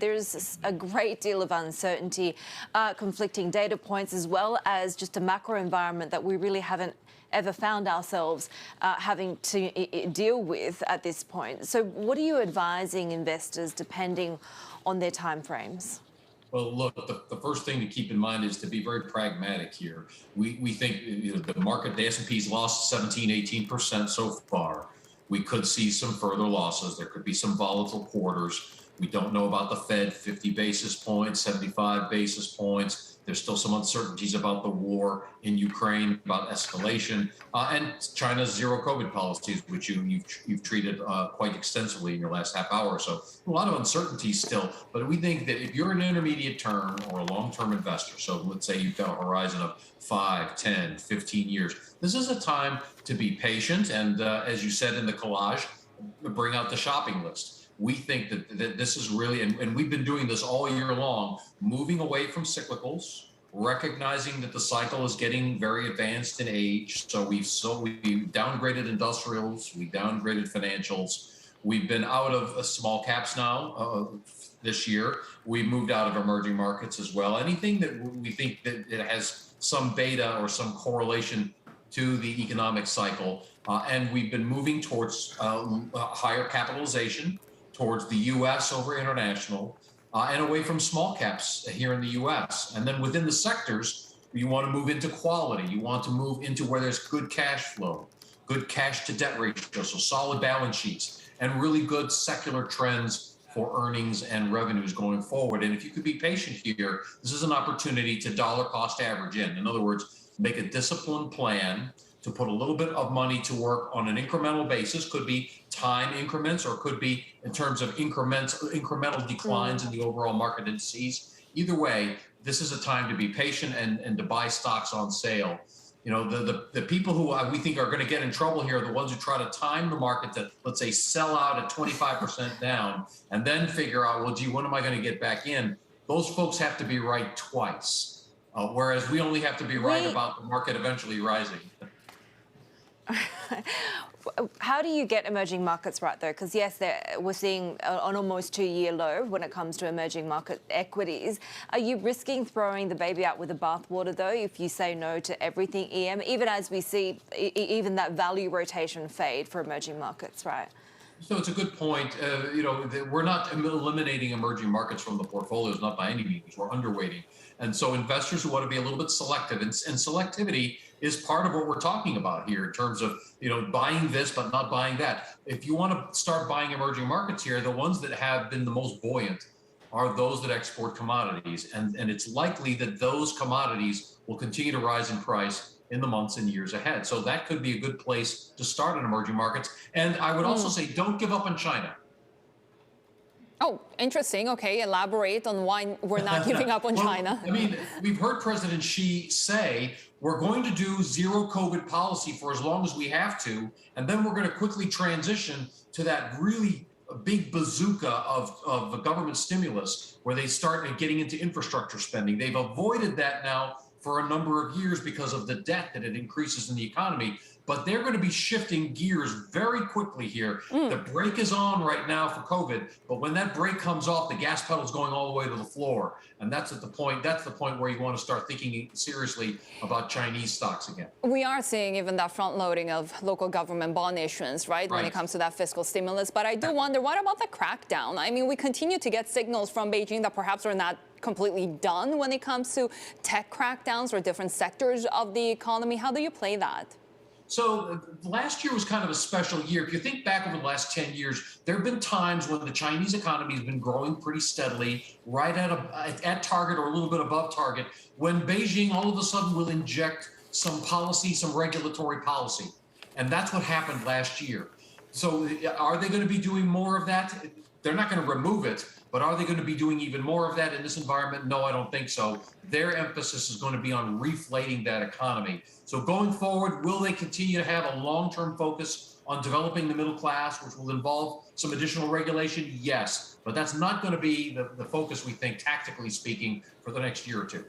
There's a great deal of uncertainty, conflicting data points, as well as just a macro environment that we really haven't ever found ourselves having to deal with at this point. So what are you advising investors depending on their timeframes? Well, look, the first thing to keep in mind is to be very pragmatic here. We think the market, the S&P's lost 17, 18% so far. We could see some further losses. There could be some volatile quarters. We don't know about the Fed, 50 basis points, 75 basis points. There's still some uncertainties about the war in Ukraine, about escalation, and China's zero COVID policies, which you've treated quite extensively in your last half hour or so. A lot of uncertainties still, but we think that if you're an intermediate term or a long-term investor, so let's say you've got a horizon of 5, 10, 15 years, this is a time to be patient and, as you said in the collage, bring out the shopping list. We think that this is really, and we've been doing this all year long, moving away from cyclicals, recognizing that the cycle is getting very advanced in age. So we downgraded industrials, we downgraded financials. We've been out of small caps now this year. We moved out of emerging markets as well. Anything that we think that it has some beta or some correlation to the economic cycle. And we've been moving towards higher capitalization, towards the U.S. over international, and away from small caps here in the U.S. And then within the sectors, you want to move into quality. You want to move into where there's good cash flow, good cash to debt ratio, so solid balance sheets, and really good secular trends for earnings and revenues going forward. And if you could be patient here, this is an opportunity to dollar cost average in. In other words, make a disciplined plan to put a little bit of money to work on an incremental basis. Could be time increments, or could be in terms of incremental declines in the overall market indices. Either way, this is a time to be patient and to buy stocks on sale. You know, the people who we think are going to get in trouble here are the ones who try to time the market to, let's say, sell out at 25% down and then figure out, well, gee, when am I going to get back in? Those folks have to be right twice, whereas we only have to be right about the market eventually rising. How do you get emerging markets right, though? Because, yes, we're seeing an almost 2-year low when it comes to emerging market equities. Are you risking throwing the baby out with the bathwater, though, if you say no to everything EM, even as we see even that value rotation fade for emerging markets, right? So it's a good point. We're not eliminating emerging markets from the portfolios, not by any means. We're underweighting. And so investors who want to be a little bit selective, and selectivity is part of what we're talking about here in terms of, buying this but not buying that. If you want to start buying emerging markets here, the ones that have been the most buoyant are those that export commodities. And it's likely that those commodities will continue to rise in price in the months and years ahead. So that could be a good place to start in emerging markets. And I would also say, don't give up on China. Oh, interesting. Okay, elaborate on why we're not giving up on China. I mean, we've heard President Xi say, we're going to do zero COVID policy for as long as we have to, and then we're going to quickly transition to that really big bazooka of the government stimulus where they start getting into infrastructure spending. They've avoided that now for a number of years because of the debt that it increases in the economy. But they're going to be shifting gears very quickly here. The brake is on right now for COVID, but when that brake comes off, the gas pedal is going all the way to the floor. And that's the point where you want to start thinking seriously about Chinese stocks again. We are seeing even that front loading of local government bond issuance, right, when it comes to that fiscal stimulus. But I do wonder, what about the crackdown? I mean, we continue to get signals from Beijing that perhaps we're not completely done when it comes to tech crackdowns or different sectors of the economy. How do you play that? So last year was kind of a special year. If you think back over the last 10 years, there have been times when the Chinese economy has been growing pretty steadily, right at target or a little bit above target, when Beijing all of a sudden will inject some policy, some regulatory policy. And that's what happened last year. So are they going to be doing more of that? They're not going to remove it, but are they going to be doing even more of that in this environment? No, I don't think so. Their emphasis is going to be on reflating that economy. So going forward, will they continue to have a long-term focus on developing the middle class, which will involve some additional regulation? Yes, but that's not going to be the focus, we think, tactically speaking, for the next year or two.